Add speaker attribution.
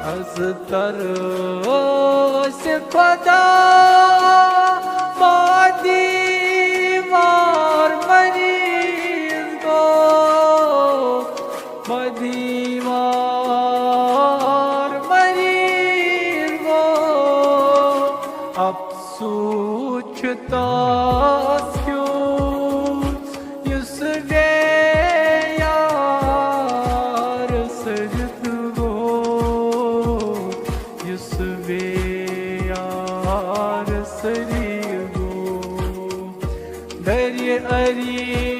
Speaker 1: अज़तर से खुदा मदीवार मरीज़ को मदीवार मरीज़ को अब सोचता Sarigo, Dari Ari.